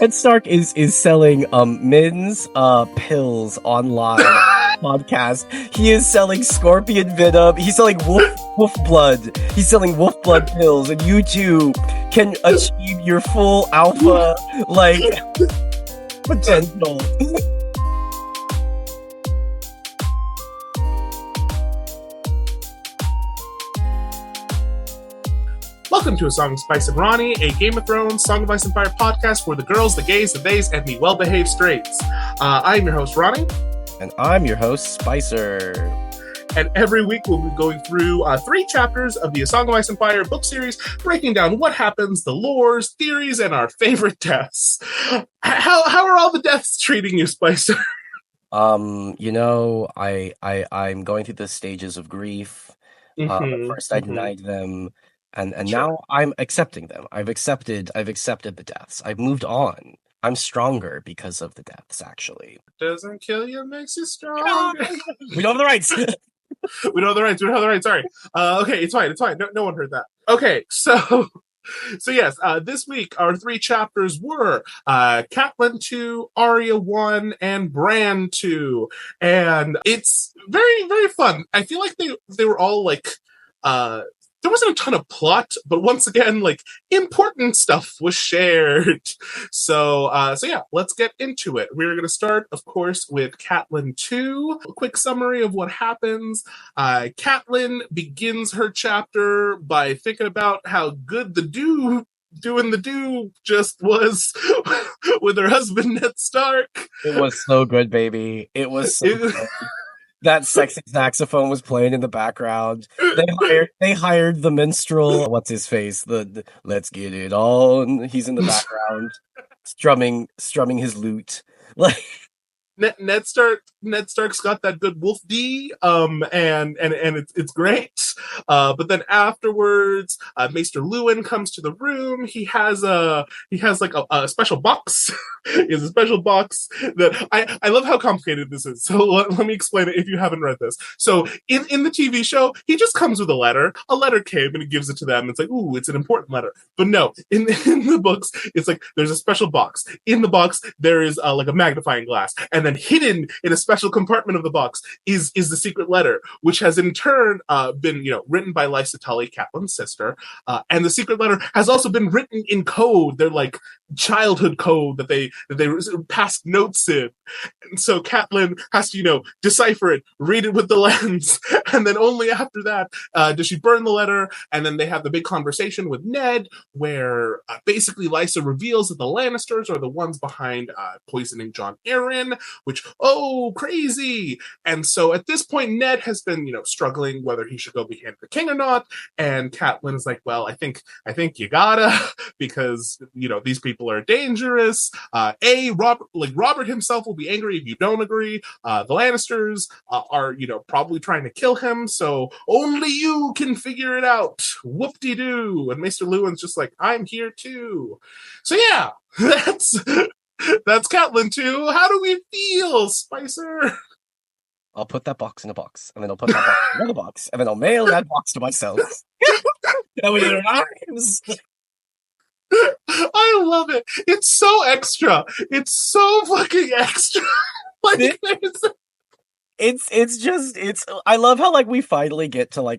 Ned Stark is selling men's pills online podcast. He is selling scorpion venom. He's selling wolf blood. He's selling wolf blood pills, and you too can achieve your full alpha potential. Welcome to A Song of Spice and Rhani, a Game of Thrones, Song of Ice and Fire podcast for the girls, the gays, the theys, and the well-behaved straights. I am your host, Rhani. And I'm your host, Spicer. And every week we'll be going through 3 chapters of the A Song of Ice and Fire book series, breaking down what happens, the lores, theories, and our favorite deaths. How are all the deaths treating you, Spicer? I'm going through the stages of grief. At first I denied them. And sure. Now I'm accepting them. I've accepted the deaths. I've moved on. I'm stronger because of the deaths, actually. Doesn't kill you, makes you stronger. We don't have the rights. We don't have the rights. Sorry. Okay, it's fine. No one heard that. Okay, so yes, this week our 3 chapters were Catelyn II, Arya I, and Bran II. And it's very, very fun. I feel like they were all there wasn't a ton of plot, but once again, important stuff was shared. So yeah, let's get into it. We're going to start, of course, with Catelyn II. A quick summary of what happens. Catelyn begins her chapter by thinking about how good doing the do just was with her husband, Ned Stark. It was so good, baby. It was so good. That sexy saxophone was playing in the background. They hired the minstrel. What's his face? The let's get it on. He's in the background, strumming his lute. Ned Stark's got that good wolf D, and it's great. But then afterwards, Maester Luwin comes to the room. He has a special box. He has a special box that I love how complicated this is. So let me explain it if you haven't read this. So in the TV show, he just comes with a letter. A letter came and he gives it to them. It's like, ooh, it's an important letter. But no, in the books, it's like there's a special box. In the box, there is a magnifying glass. And then hidden in a special compartment of the box is the secret letter, which has in turn been written by Lysa Tully, Catelyn's sister, and the secret letter has also been written in code. They're childhood code that they passed notes in, and so Catelyn has to decipher it, read it with the lens, and then only after that does she burn the letter. And then they have the big conversation with Ned, where basically Lysa reveals that the Lannisters are the ones behind poisoning Jon Arryn, which, crazy. And so at this point, Ned has been, struggling whether he should go be hand the king or not. And Catelyn is like, well, I think you gotta, because, these people are dangerous. Robert himself will be angry if you don't agree. The Lannisters are, probably trying to kill him. So only you can figure it out. Whoop-de-doo. And Maester Luwin's just like, I'm here too. So yeah, that's Catelyn II. How do we feel, Spicer? I'll put that box in a box, and then I'll put that box in another box, and then I'll mail that box to myself. And we did it rhymes. I love it. It's so extra. It's so fucking extra. I love how we finally get to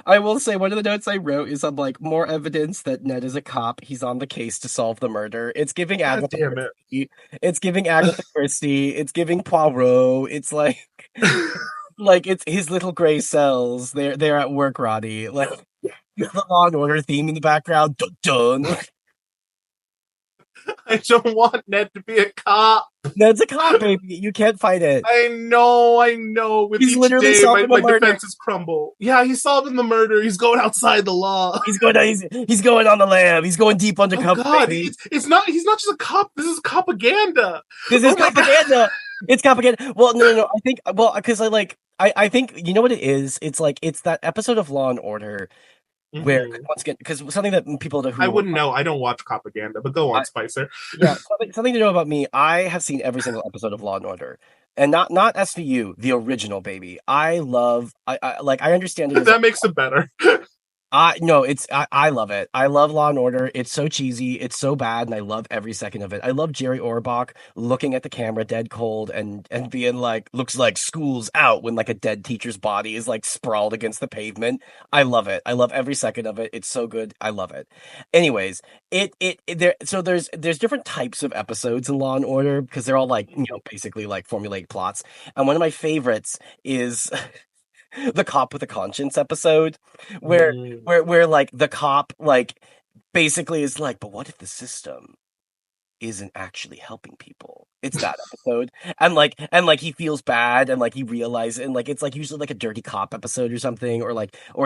I will say one of the notes I wrote is more evidence that Ned is a cop. He's on the case to solve the murder. It's giving Agatha Christie. It's giving Agatha Christie. It's giving Poirot. It's it's his little gray cells. They're at work, Roddy. The Law and Order theme in the background. Dun dun. I don't want Ned to be a cop. Ned's a cop, baby. You can't fight it. I know. With He's each literally day, solving my the murder. defenses crumble. Yeah, he's solving the murder. He's going outside the law. He's going on the lam. He's going deep undercover. Oh God, baby. he's not just a cop. This is propaganda. This is propaganda. It's propaganda. Well, no. I think because I think you know what it is. It's it's that episode of Law and Order. Where once again, because something that people who I wouldn't know. I don't watch propaganda, but go on, Spicer. Yeah, something to know about me. I have seen every single episode of Law and Order, and not SVU, the original, baby. I understand it. That makes it better. No, I love it. I love Law and Order. It's so cheesy, it's so bad, and I love every second of it. I love Jerry Orbach looking at the camera dead cold and being like, looks like school's out when like a dead teacher's body is like sprawled against the pavement. I love it. I love every second of it. It's so good. I love it. Anyways, there's different types of episodes in Law and Order because they're all like, basically like formulaic plots. And one of my favorites is the cop with a conscience episode where Mm. where like the cop like basically is like, but what if the system isn't actually helping people? It's that episode. And like he feels bad and like he realizes, and like it's like usually like a dirty cop episode or something, or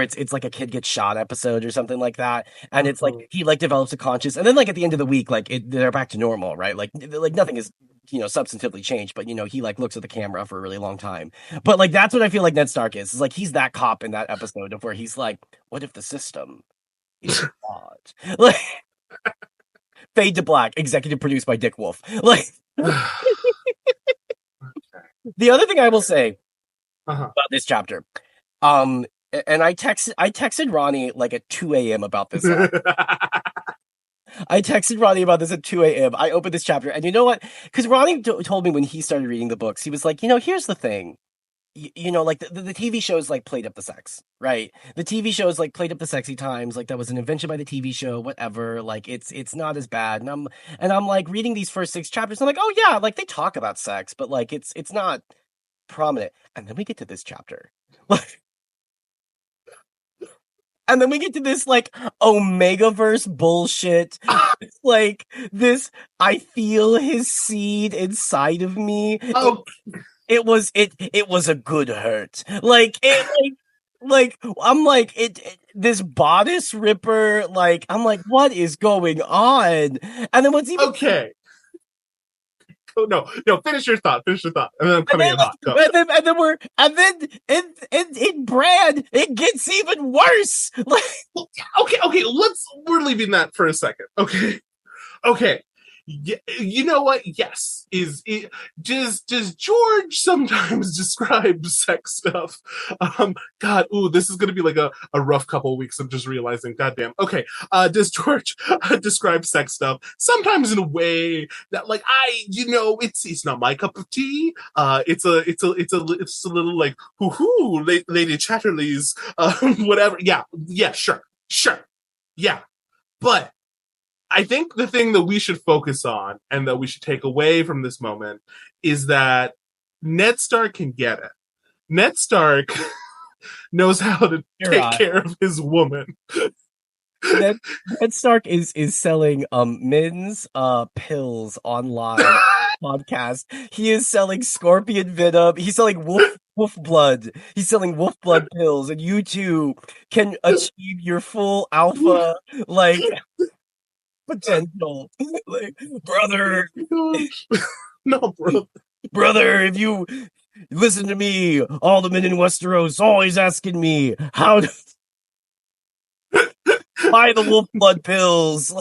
it's like a kid gets shot episode or something like that. And it's like Mhm. he like develops a conscience, and then like at the end of the week, like they're back to normal, right? Like nothing is substantively changed, but he like looks at the camera for a really long time. But like that's what I feel like Ned Stark is. It's like he's that cop in that episode of where he's like, what if the system is flawed? Like fade to black, executive produced by Dick Wolf. Like the other thing I will say Uh-huh. about this chapter, and I texted Rhani like at 2 a.m. about this. I texted Ronnie about this at 2 a.m. I opened this chapter, and you know what? Because Ronnie told me when he started reading the books, he was like, here's the thing. Like the TV shows like played up the sex, right? The TV shows like played up the sexy times, like that was an invention by the TV show, whatever. Like it's not as bad. And I'm like reading these first 6 chapters. I'm like, oh yeah, like they talk about sex, but like it's not prominent. And then we get to this chapter. And then we get to this like Omegaverse bullshit. It's like this, I feel his seed inside of me. Oh, It was a good hurt. Like I'm like this bodice ripper, like I'm like, what is going on? And then what's even okay. Oh, no, finish your thought, and then I'm coming in hot. Go. in Brad, it gets even worse. Like Okay, we're leaving that for a second. Okay. You know what? Yes, does George sometimes describe sex stuff? God, this is gonna be like a rough couple of weeks. I'm just realizing. Goddamn. Okay, does George describe sex stuff sometimes in a way that, like, it's not my cup of tea. It's a little like hoo Lady Chatterley's whatever. Yeah, sure, yeah, but I think the thing that we should focus on and that we should take away from this moment is that Ned Stark can get it. Ned Stark knows how to take care of his woman. Ned Stark is selling men's pills online podcast. He is selling scorpion venom. He's selling wolf blood. He's selling wolf blood pills, and you too can achieve your full alpha like potential. Like, brother. No, brother, if you listen to me, all the men in Westeros always asking me how to buy the wolf blood pills.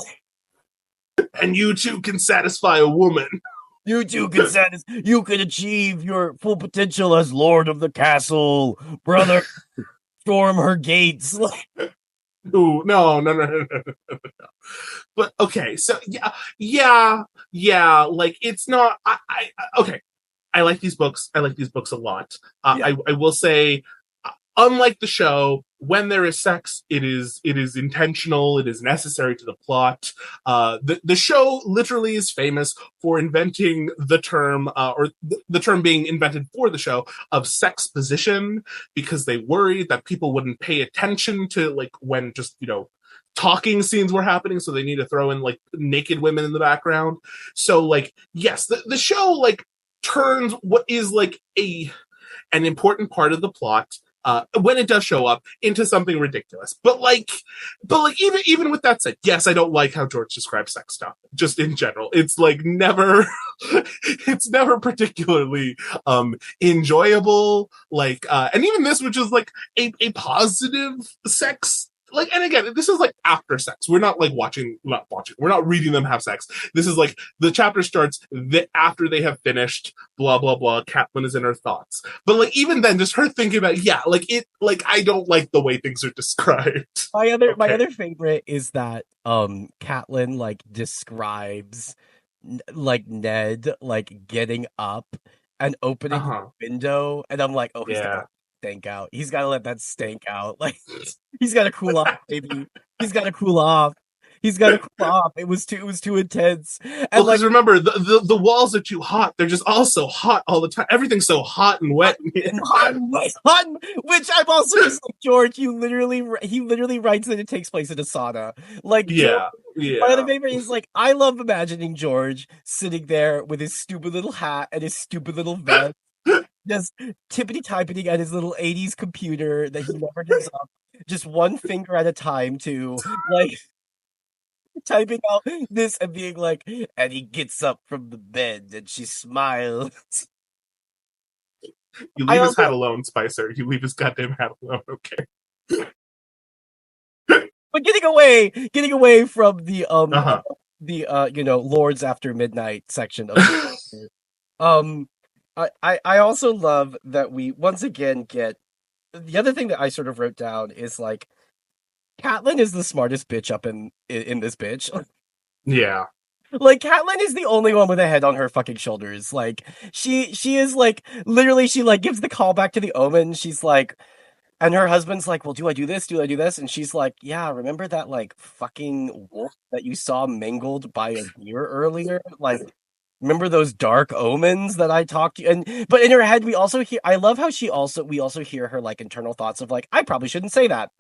And you too can satisfy a woman. You too can you can achieve your full potential as Lord of the Castle, brother. Storm her gates. Ooh, no. But okay, so yeah. Like it's not. Okay. I like these books. I like these books a lot. I will say, unlike the show, when there is sex, it is intentional. It is necessary to the plot. The show literally is famous for inventing the term, or the term being invented for the show of sexposition, because they worried that people wouldn't pay attention to like when just talking scenes were happening, so they need to throw in like naked women in the background. So like yes, the show like turns what is like an important part of the plot, when it does show up, into something ridiculous. But even with that said, yes, I don't like how George describes sex stuff. Just in general, it's like never, it's never particularly enjoyable. Like, and even this, which is like a positive sex like, and again, this is like after sex. We're not like not watching. We're not reading them have sex. This is like the chapter starts after they have finished. Blah blah blah. Catelyn is in her thoughts, but like even then, just her thinking about like I don't like the way things are described. My other favorite is that Catelyn like describes like Ned like getting up and opening the window, and I'm like, oh, he's got to stank out. He's got to let that stank out. Like he's got to cool off, baby. He's got to cool off. He's got to cool off. It was too intense. And well, because remember, the walls are too hot. They're just all so hot all the time. Everything's so hot and wet. Hot, which I'm also just like, George, he literally writes that it takes place in a sauna. Like, George, my other favorite is like, I love imagining George sitting there with his stupid little hat and his stupid little vest, just tippity-typing at his little 80s computer that he never gives up, just one finger at a time to, like, typing out this and being like, and he gets up from the bed and she smiles. You leave his hat alone, Spicer. You leave his goddamn hat alone, okay? But getting away from the Lords After Midnight section of I also love that we once again get the other thing that I sort of wrote down is like Catelyn is the smartest bitch up in this bitch. Yeah. Like Catelyn is the only one with a head on her fucking shoulders. Like she is like literally she like gives the call back to the Omen. She's like, and her husband's like, well, do I do this? Do I do this? And she's like, yeah, remember that like fucking wolf that you saw mangled by a deer earlier? Like, remember those dark omens that I talked to you? And but in her head, we also hear. I love how we also hear her like internal thoughts of like, I probably shouldn't say that.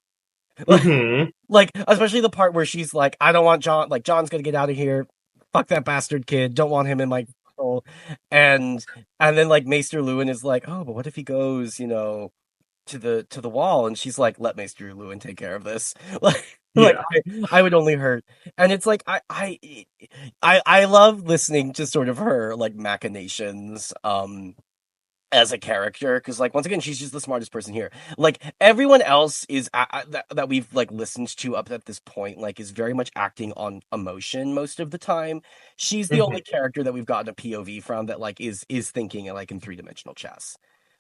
Like, especially the part where she's like, I don't want Jon, like, Jon's gonna get out of here. Fuck that bastard kid. Don't want him in my control. And then like Maester Lewin is like, oh, but what if he goes, to the wall? And she's like, let Maester Lewin take care of this. Like I would only hurt. And it's like I love listening to sort of her like machinations as a character, because like once again she's just the smartest person here. Like everyone else is that we've like listened to up at this point like is very much acting on emotion most of the time. She's the only character that we've gotten a POV from that like is thinking like in three-dimensional chess.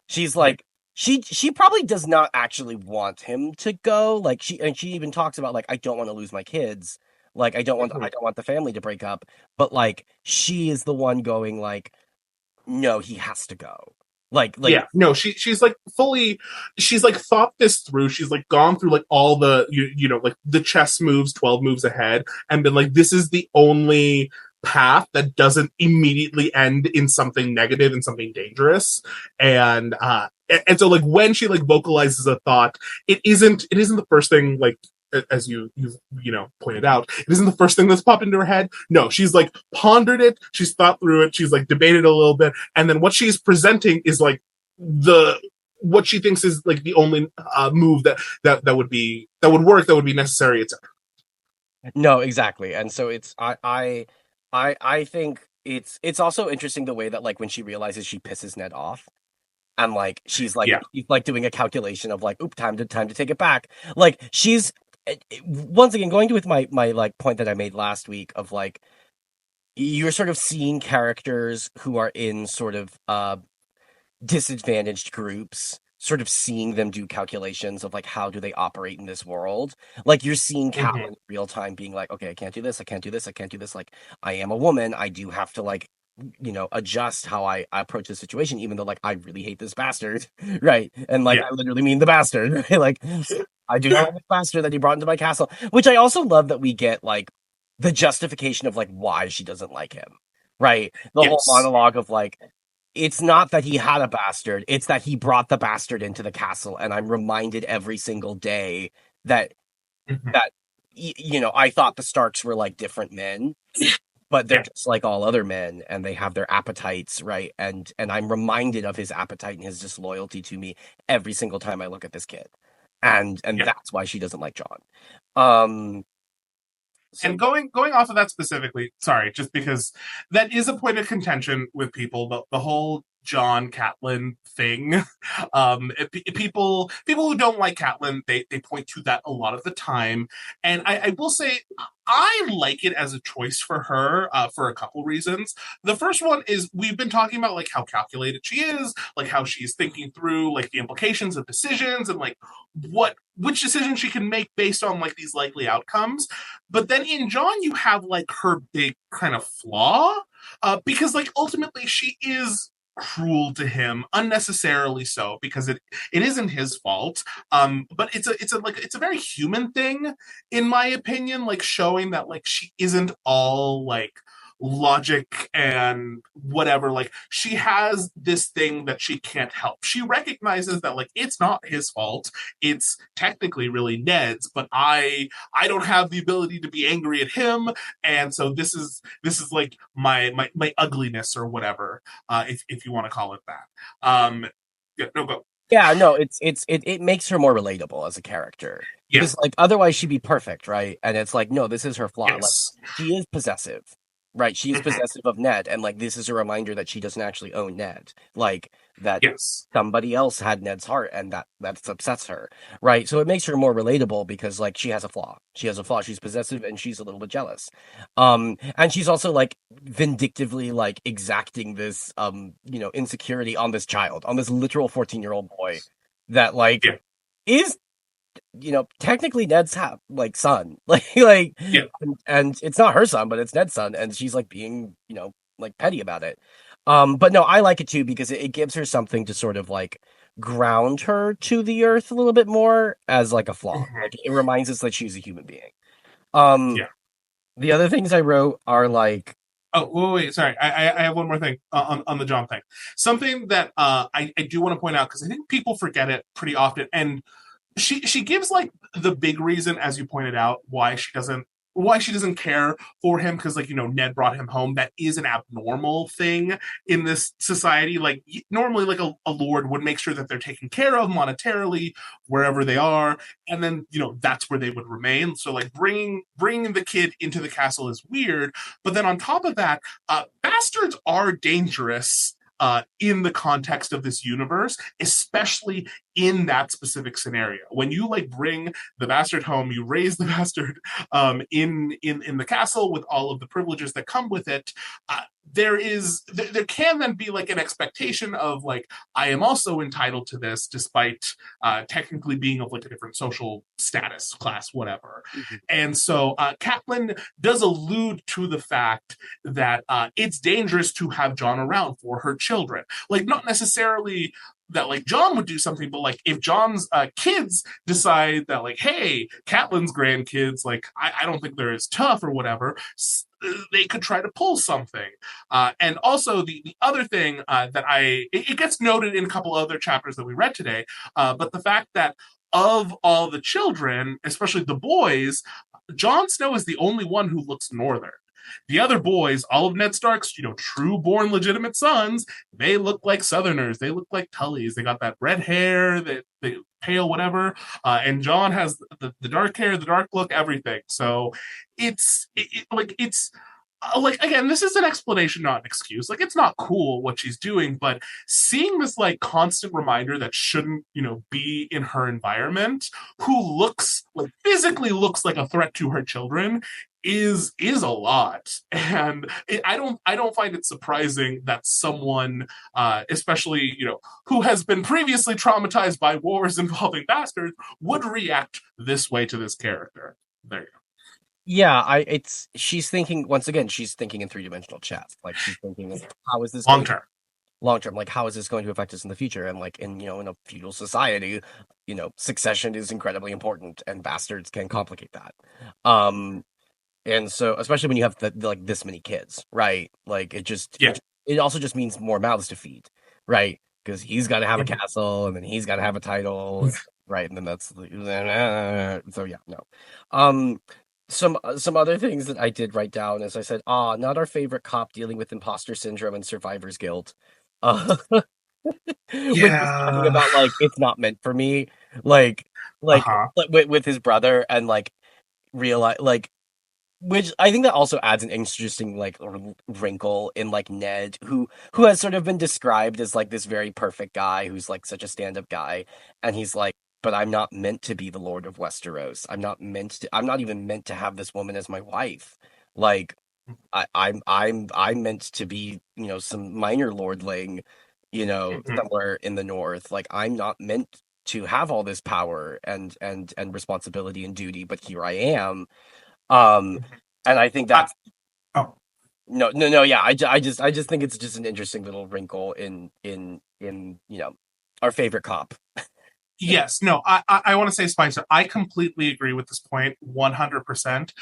She's like she probably does not actually want him to go. Like she even talks about like, I don't want to lose my kids, like I don't want the family to break up, but like she is the one going like, no, he has to go. Like yeah, no, she's like she's like thought this through. She's like gone through like all the like the chess moves 12 moves ahead and been like, this is the only path that doesn't immediately end in something negative and something dangerous. And so like when she like vocalizes a thought, it isn't the first thing, like as you've pointed out, it isn't the first thing that's popped into her head. No, she's like pondered it, she's thought through it, she's like debated a little bit, and then what she's presenting is like what she thinks is like the only move that would work, that would be necessary, etc. No, exactly. And so it's I think it's also interesting the way that like when she realizes she pisses Ned off. And like she's like doing a calculation of like, oop, time to take it back. Like she's once again going to with my like point that I made last week of like you're sort of seeing characters who are in sort of disadvantaged groups, sort of seeing them do calculations of like how do they operate in this world. Like you're seeing Catelyn in real time being like, okay, I can't do this, I can't do this, I can't do this. Like I am a woman, I do have to like adjust how I approach the situation, even though like I really hate this bastard, right? And like I literally mean the bastard, right? Like I do not like the bastard that he brought into my castle. Which I also love that we get like the justification of like why she doesn't like him, right? The whole monologue of like, it's not that he had a bastard, it's that he brought the bastard into the castle, and I'm reminded every single day that I thought the Starks were like different men. But they're just like all other men, and they have their appetites, right? And I'm reminded of his appetite and his disloyalty to me every single time I look at this kid, and that's why she doesn't like Jon. And going off of that specifically, sorry, just because that is a point of contention with people, the whole Jon Catelyn thing. People who don't like Catelyn, they point to that a lot of the time, and I will say I like it as a choice for her for a couple reasons. The first one is we've been talking about like how calculated she is, like how she's thinking through like the implications of decisions and like which decisions she can make based on like these likely outcomes. But then in Jon, you have like her big kind of flaw because like ultimately she is cruel to him unnecessarily so because it isn't his fault but it's a very human thing in my opinion, like showing that like she isn't all like logic and whatever. Like she has this thing that she can't help. She recognizes that like it's not his fault. It's technically really Ned's, but I don't have the ability to be angry at him, and so this is like my ugliness or whatever, if you want to call it that. Yeah, no, go. Yeah, no, it makes her more relatable as a character. Yeah. Because like otherwise she'd be perfect, right? And it's like, no, this is her flaw. Like Yes. she is possessive. Right. She is Mhm. possessive of Ned, and like this is a reminder that she doesn't actually own Ned. Like that Yes. somebody else had Ned's heart and that upsets her. Right. So it makes her more relatable because like she has a flaw. She has a flaw. She's possessive and she's a little bit jealous. And she's also like vindictively like exacting this insecurity on this child, on this literal 14-year-old boy that like Yeah. is technically Ned's like son, like, Yeah. and it's not her son, but it's Ned's son, and she's like being, like petty about it. But no, I like it too because it gives her something to sort of like ground her to the earth a little bit more as like a flaw. Mhm. Like it reminds us that she's a human being. Um, Yeah. the other things I wrote are like, Oh, wait, sorry. I have one more thing on the John thing. Something that I do want to point out because I think people forget it pretty often, and she gives like the big reason, as you pointed out, why she doesn't care for him because like Ned brought him home. That is an abnormal thing in this society. Like normally like a lord would make sure that they're taken care of monetarily wherever they are, and then that's where they would remain. So like bringing the kid into the castle is weird, but then on top of that, bastards are dangerous in the context of this universe, especially in that specific scenario. When you like bring the bastard home, you raise the bastard in the castle with all of the privileges that come with it. There can then be like an expectation of like I am also entitled to this, despite technically being of like a different social status, class, whatever. And so Catelyn does allude to the fact that it's dangerous to have Jon around for her children. Like, not necessarily that like Jon would do something, but like if Jon's kids decide that like, hey, Catelyn's grandkids, like I don't think they're as tough or whatever, they could try to pull something. And also the other thing that it gets noted in a couple other chapters that we read today, but the fact that of all the children, especially the boys, Jon Snow is the only one who looks northern. The other boys, all of Ned Stark's, true born legitimate sons, they look like Southerners. They look like Tullys. They got that red hair, the pale whatever. And Jon has the dark hair, the dark look, everything. So it's like again, this is an explanation, not an excuse. Like it's not cool what she's doing, but seeing this like constant reminder that shouldn't, be in her environment, who looks like physically looks like a threat to her children, is a lot. And I don't find it surprising that someone, especially who has been previously traumatized by wars involving bastards, would react this way to this character. There you go. yeah, she's thinking once again, she's thinking in three-dimensional chess. Like she's thinking, how is this Long going term. long term, like how is this going to affect us in the future? And like in a feudal society, succession is incredibly important and bastards can complicate that. um and so especially when you have like this many kids, right? Like Yeah. it also just means more mouths to feed, right? Because he's got to have a Mhm. castle and then he's got to have a title, right? And then that's so yeah, no. um some other things that I did write down, as I said, not our favorite cop dealing with imposter syndrome and survivor's guilt. uh With just talking Yeah. about like it's not meant for me, like Uh like huh. with his brother, and like realize like which I think that also adds an interesting like wrinkle in like Ned, who has sort of been described as like this very perfect guy who's like such a stand-up guy, and he's like, but I'm not meant to be the Lord of Westeros. I'm not even meant to have this woman as my wife. Like I'm meant to be, some minor lordling, Mhm. somewhere in the north. Like I'm not meant to have all this power and responsibility and duty, but here I am. Um, Mhm. and I think I, that's oh, no, no, no. Yeah, I just think it's just an interesting little wrinkle in our favorite cop. yes, no, I want to say, Spicer, I completely agree with this point 100%,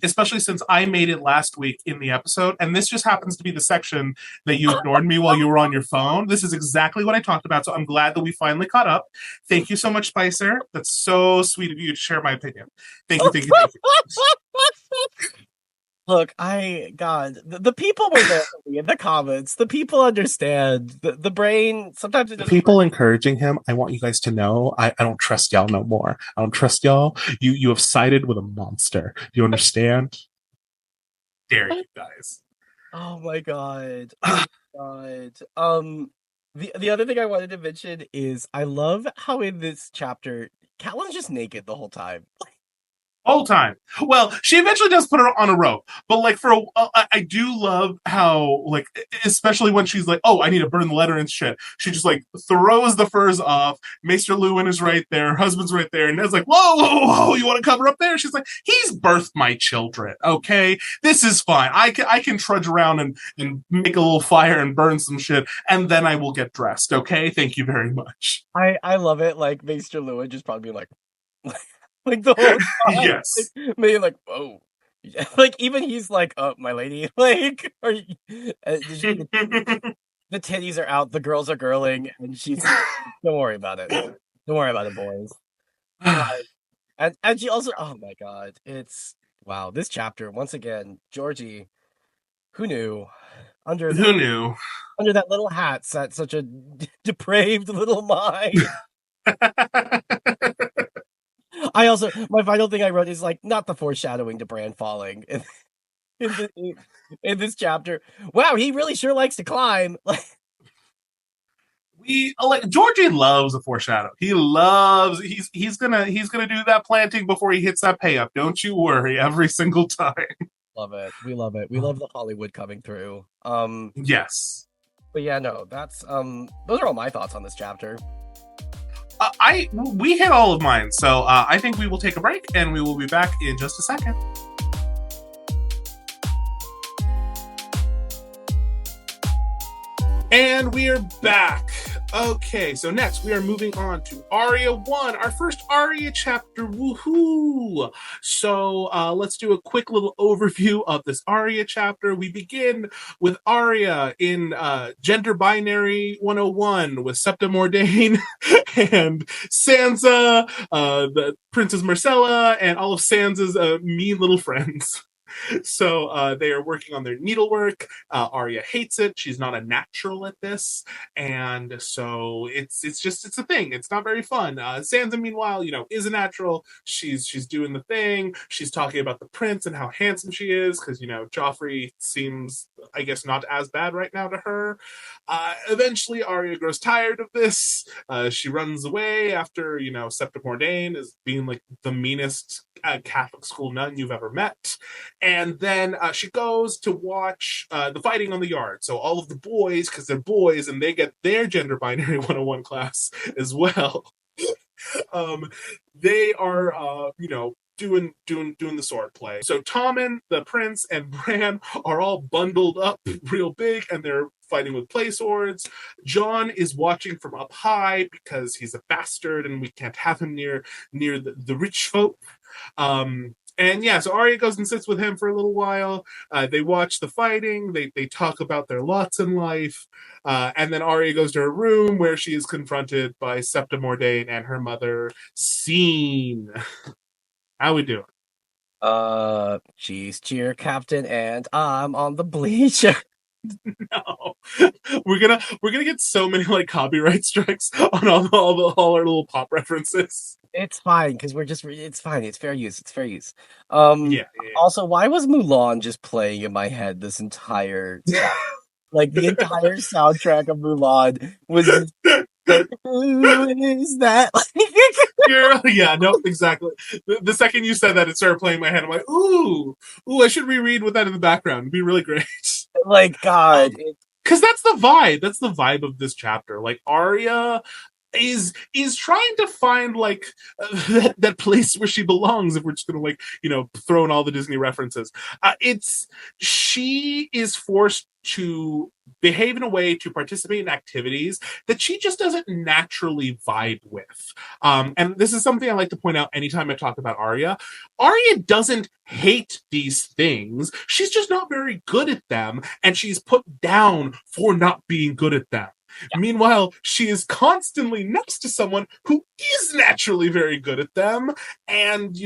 especially since I made it last week in the episode, and this just happens to be the section that you ignored me while you were on your phone. This is exactly what I talked about, so I'm glad that we finally caught up. Thank you so much, Spicer. That's so sweet of you to share my opinion. Thank you, thank you, thank you. Look, God, the people were there for me in the comments. The people understand. The brain sometimes it The doesn't work. people encouraging him, I want you guys to know, I don't trust y'all no more. I don't trust y'all. You have sided with a monster. Do you understand? Dare you guys. Oh my God. Oh my God. The other thing I wanted to mention is I love how in this chapter, Catelyn's just naked the whole time. Whole time. Well, she eventually does put her on a rope, but like I do love how like especially when she's like, oh, I need to burn the letter and shit. She just like throws the furs off. Maester Lewin is right there, her husband's right there, and Ned's like, whoa, whoa, whoa, you want to cover up there? She's like, he's birthed my children. Okay, this is fine. I can trudge around and make a little fire and burn some shit, and then I will get dressed. Okay, thank you very much. I love it. Like Maester Lewin just probably being like, like the whole time, like Yes. me, like, whoa. Like even he's like, oh, my lady, like, the titties are out, the girls are girling, and she's don't worry about it. Don't worry about it, boys. God. And she also, oh my God, it's wow, this chapter, once again, Georgie, who knew? Under Who knew? under that little hat sat such a depraved little mind. I also my final thing I wrote is like not the foreshadowing to Bran falling in, in this chapter. Wow, he really sure likes to climb. Like, We like Georgie loves a foreshadow. He's gonna do that planting before he hits that pay up. Don't you worry, every single time. love it. We love it. We love the Hollywood coming through. Yes. But yeah, no, that's those are all my thoughts on this chapter. I we hit all of mine, so I think we will take a break and we will be back in just a second. And we are back. Okay, so next we are moving on to Arya 1, our first Arya chapter. Woohoo! So let's do a quick little overview of this Arya chapter. We begin with Arya in Gender Binary 101 with Septa Mordain and Sansa, the Princess Marcella, and all of Sansa's mean little friends. So they are working on their needlework. Arya hates it. She's not a natural at this, and so it's a thing. It's not very fun. Sansa, meanwhile, is a natural. She's doing the thing. She's talking about the prince and how handsome she is because Joffrey seems, I guess, not as bad right now to her. Eventually, Arya grows tired of this. She runs away after Septa Mordain is being like the meanest Catholic school nun you've ever met. And then she goes to watch the fighting on the yard. So all of the boys, because they're boys and they get their gender binary 101 class as well. um, they are, doing the sword play. So Tommen, the prince, and Bran are all bundled up real big, and they're fighting with play swords. Jon is watching from up high because he's a bastard, and we can't have him near the rich folk. And yeah, so Arya goes and sits with him for a little while. They watch the fighting. They talk about their lots in life. And then Arya goes to her room where she is confronted by Septa Mordain and her mother, Scene. How we doing? Cheese cheer, Captain, and I'm on the bleacher. No, we're gonna get so many like copyright strikes on all our little pop references. It's fine because it's fine. It's fair use. It's fair use. Um, Yeah, yeah, Also, why was Mulan just playing in my head this entire yeah. sound? Like the entire soundtrack of Mulan was just like, who is that? Yeah, no, exactly. The second you said that, it started playing in my head. I'm like, ooh, I should reread with that in the background. It'd be really great. Like God, Um, because that's the vibe. That's the vibe of this chapter. Like Arya is trying to find like that place where she belongs. If we're just gonna like throw in all the Disney references, it's she is forced to behave in a way to participate in activities that she just doesn't naturally vibe with. And this is something I like to point out anytime I talk about Arya. Arya doesn't hate these things. She's just not very good at them, and she's put down for not being good at them. Meanwhile, she is constantly next to someone who is naturally very good at them and,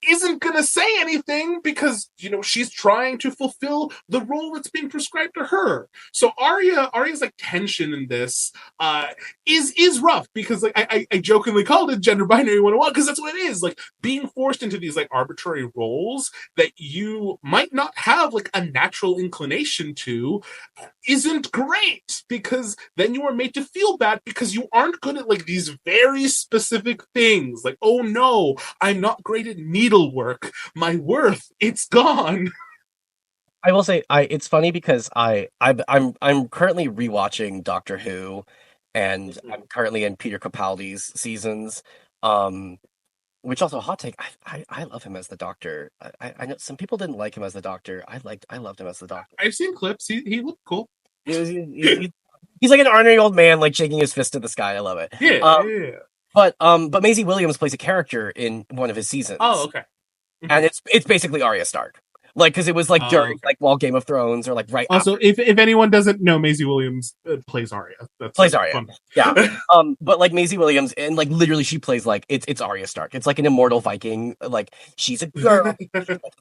isn't going to say anything because, she's trying to fulfill the role that's being prescribed to her. So Arya's like tension in this is rough because like I jokingly called it gender binary 101 because that's what it is. Like being forced into these like arbitrary roles that you might not have like a natural inclination to isn't great because then you are made to feel bad because you aren't good at like these very specific things. Like, oh no, I'm not great at needlework. My worth, it's gone. I will say, it's funny because I'm currently rewatching Doctor Who, and I'm currently in Peter Capaldi's seasons. Um, which also hot take. I love him as the Doctor. I know some people didn't like him as the Doctor. I loved him as the Doctor. I've seen clips. He looked cool. He's like an ornery old man, like shaking his fist at the sky. I love it. Yeah. But Maisie Williams plays a character in one of his seasons. Oh, okay. And it's basically Arya Stark. Like, because it was like during okay. like while Game of Thrones or like right also after. if anyone doesn't know, Maisie Williams plays Arya. That's Plays like, Arya. fun. Yeah. But like Maisie Williams, and like literally she plays like it's Arya Stark. It's like an immortal Viking. Like she's a girl,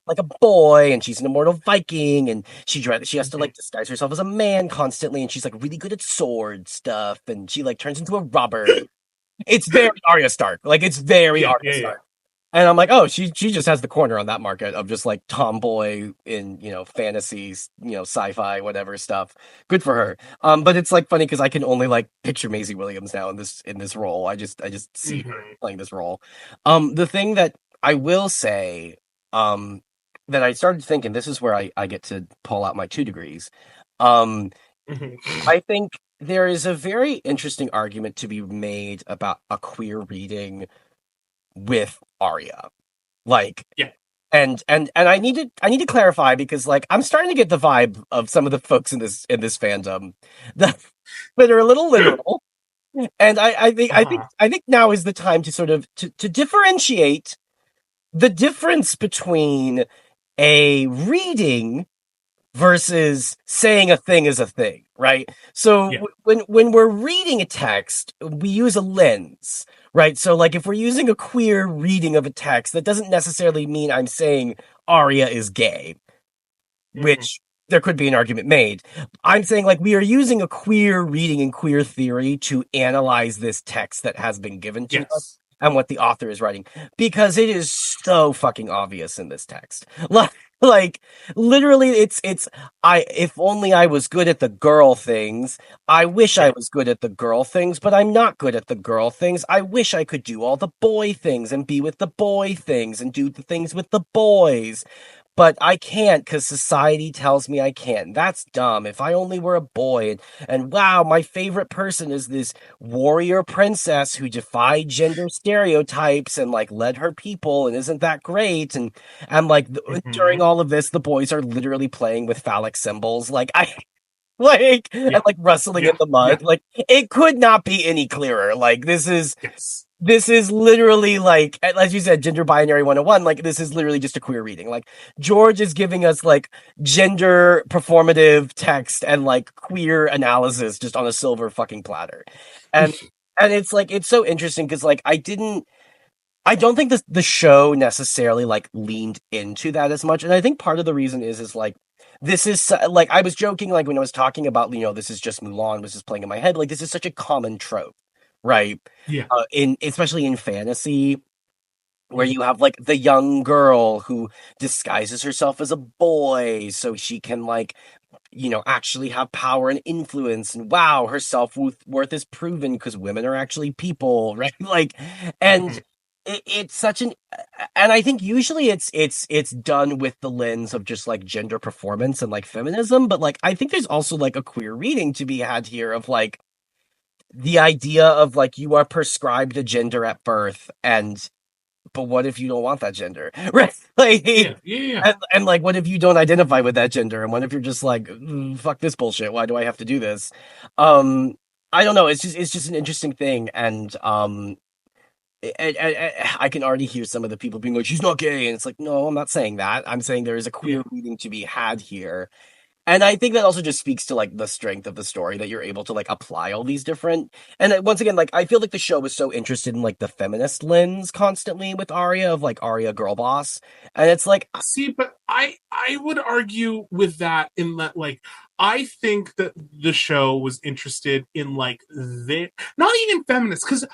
like a boy, and she's an immortal Viking, and she has to like disguise herself as a man constantly, and she's like really good at sword stuff, and she like turns into a robber. It's very Arya Stark. Like it's very Arya Stark. And I'm like, oh, she just has the corner on that market of just like tomboy in fantasies, sci-fi, whatever stuff. Good for her. But it's like funny because I can only like picture Maisie Williams now in this role. I just see her playing this role. The thing that I will say, that I started thinking, this is where I get to pull out my 2 degrees. I think there is a very interesting argument to be made about a queer reading with Arya. Like, yeah. And I need to clarify because like I'm starting to get the vibe of some of the folks in this fandom that are a little literal. And I think now is the time to sort of to differentiate the difference between a reading versus saying a thing is a thing, right? So when we're reading a text, we use a lens, right? So like if we're using a queer reading of a text, that doesn't necessarily mean I'm saying Arya is gay, which there could be an argument made. I'm saying like we are using a queer reading and queer theory to analyze this text that has been given to us and what the author is writing because it is so fucking obvious in this text. Like literally it's if only I was good at the girl things. I wish I was good at the girl things, but I'm not good at the girl things. I wish I could do all the boy things and be with the boy things and do the things with the boys. But I can't because society tells me I can't. That's dumb. If I only were a boy, and wow, my favorite person is this warrior princess who defied gender stereotypes and like led her people, and isn't that great? And like during all of this, the boys are literally playing with phallic symbols, like and like rustling in the mud. Like it could not be any clearer. Like this is. This is literally like, as you said, gender binary 101. Like, this is literally just a queer reading. Like, George is giving us like gender performative text and like queer analysis just on a silver fucking platter. And it's like, it's so interesting because like, I don't think the show necessarily like leaned into that as much. And I think part of the reason is like, this is like, I was joking, like when I was talking about, this is just Mulan was just playing in my head. Like, this is such a common trope. right? Yeah. In especially in fantasy, where Mhm. you have like the young girl who disguises herself as a boy so she can like actually have power and influence, and wow, her self-worth is proven because women are actually people, right? Like, and Mhm. it's such an, and I think usually it's done with the lens of just like gender performance and like feminism, but like I think there's also like a queer reading to be had here of like the idea of like you are prescribed a gender at birth, and but what if you don't want that gender? Right? Like, Yeah. Yeah. Yeah. and like, what if you don't identify with that gender? And what if you're just like, fuck this bullshit? Why do I have to do this? Um, I don't know. It's just an interesting thing, and I can already hear some of the people being like, she's not gay, and it's like, no, I'm not saying that. I'm saying there is a Yeah. queer reading to be had here, and I think that also just speaks to like the strength of the story that you're able to like apply all these different. And once again, like I feel like the show was so interested in like the feminist lens constantly with Arya of like Arya girl boss, and it's like, See, but I would argue with that in that like I think that the show was interested in like the not even feminists because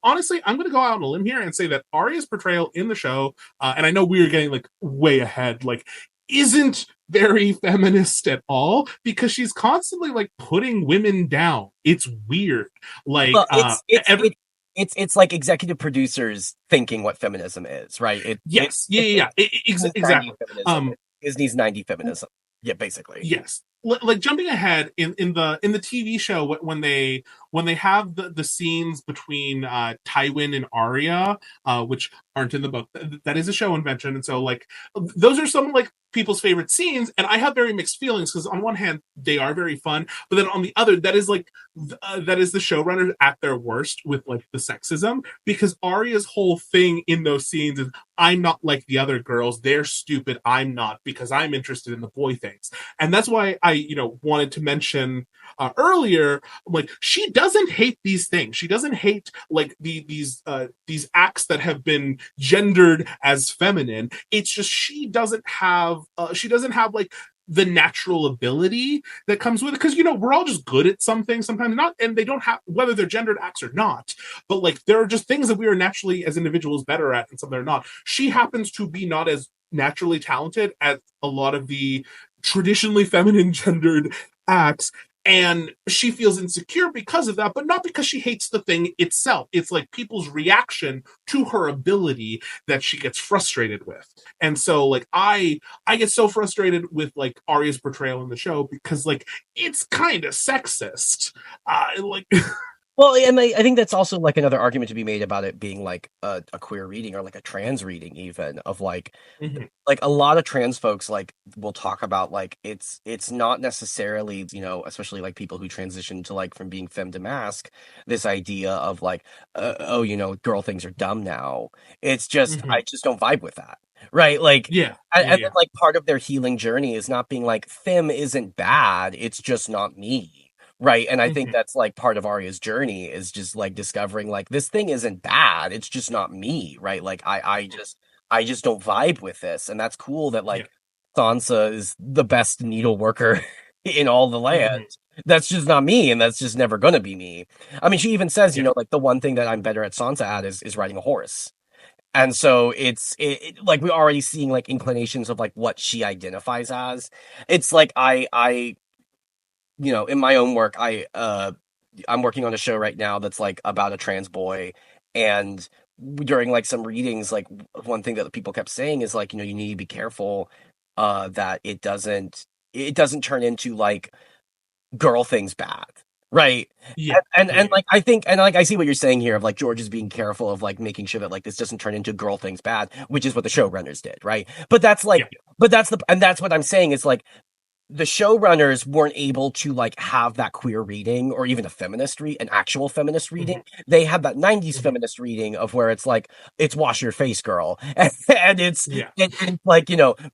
honestly I'm going to go out on a limb here and say that Arya's portrayal in the show and I know we are getting like way ahead like isn't very feminist at all because she's constantly like putting women down. It's weird. Like well, it's like executive producers thinking what feminism is, right? yes, yeah, It's yeah, yeah. Disney's 90 Exactly. feminism. It's Disney's 90 feminism. Yeah, basically. Yes. Like jumping ahead in the TV show when they have the scenes between Tywin and Arya, which aren't in the book. That is a show invention, and so like those are some like people's favorite scenes, and I have very mixed feelings because on one hand they are very fun, but then on the other that is like that is the showrunners at their worst with like the sexism because Arya's whole thing in those scenes is I'm not like the other girls, they're stupid, I'm not because I'm interested in the boy things, and that's why I wanted to mention earlier like she doesn't hate these things, she doesn't hate like these acts that have been gendered as feminine. It's just she doesn't have like the natural ability that comes with it because we're all just good at some things sometimes not, and they don't have whether they're gendered acts or not, but like there are just things that we are naturally as individuals better at and some they're not. She happens to be not as naturally talented at a lot of the traditionally feminine gendered acts, and she feels insecure because of that, but not because she hates the thing itself. It's like people's reaction to her ability that she gets frustrated with. And so like I get so frustrated with like Arya's portrayal in the show because like it's kind of sexist. Like Well, and I think that's also like another argument to be made about it being like a queer reading or like a trans reading, even of Mhm, like a lot of trans folks like will talk about like it's not necessarily especially like people who transition to like from being femme to masc, this idea of like oh girl things are dumb now. It's just mhm. I just don't vibe with that, right? Like, Yeah, and then yeah, like part of their healing journey is not being like femme isn't bad, it's just not me. Right, and I yeah. think Mhm, that's like part of Arya's journey is just like discovering like this thing isn't bad, it's just not me, right? Like I just don't vibe with this, and that's cool that yeah. like Sansa is the best needle worker in all the land. Mhm, That's just not me, and that's just never gonna be me. I mean, she even says, yeah, like the one thing that I'm better at Sansa at is riding a horse. And so like we're already seeing like inclinations of like what she identifies as. It's like in my own work, I'm working on a show right now that's like about a trans boy, and during like some readings, like one thing that people kept saying is like, you need to be careful that it doesn't turn into like girl things bad. Right. yeah, And yeah, like I think and like I see what you're saying here of like George is being careful of like making sure that like this doesn't turn into girl things bad, which is what the showrunners did, right? But that's yeah. like but that's the and that's what I'm saying is like the showrunners weren't able to like have that queer reading or even an actual feminist reading. Mhm, They had that 90s mhm. feminist reading of where it's like it's wash your face girl and it's Yeah. and like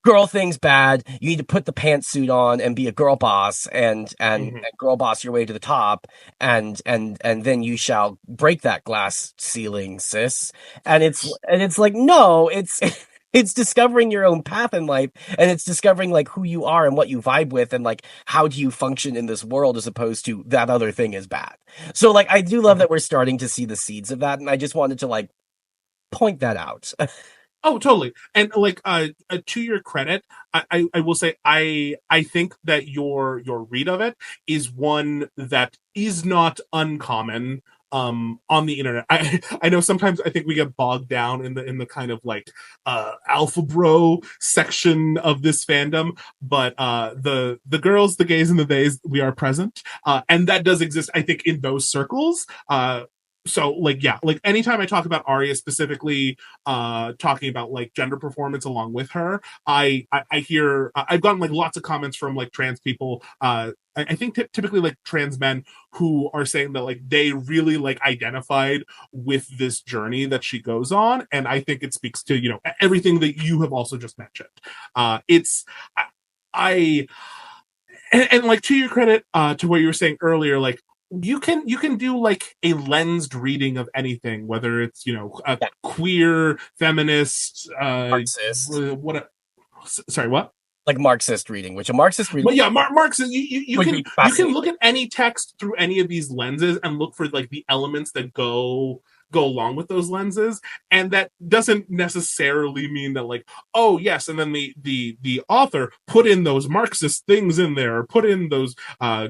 girl things bad, you need to put the pantsuit on and be a girl boss and Mhm. girl boss your way to the top and then you shall break that glass ceiling, sis. And it's like no, it's it's discovering your own path in life, and it's discovering like who you are and what you vibe with, and like how do you function in this world as opposed to that other thing is bad. So like I do love that we're starting to see the seeds of that, and I just wanted to like point that out. Oh, totally. And like to your credit, I will say I think that your read of it is one that is not uncommon on the internet. I know sometimes I think we get bogged down in the kind of like alpha bro section of this fandom, but the girls, the gays and the theys, we are present. And that does exist, I think, in those circles. So like yeah, like anytime I talk about Arya specifically, talking about like gender performance along with her, I hear I've gotten like lots of comments from like trans people, I think typically like trans men who are saying that like they really like identified with this journey that she goes on, and I think it speaks to, you know, everything that you have also just mentioned. It's I and like to your credit, to what you were saying earlier, like you can do like a lensed reading of anything, whether it's, you know, a Yeah. queer feminist, Marxist, what sorry, what? like Marxist reading, which a Marxist reading But yeah, Marx, you would can be you can fascinating. look at any text through any of these lenses and look for like the elements that go along with those lenses, and that doesn't necessarily mean that like, oh yes, and then the author put in those Marxist things in there, or put in those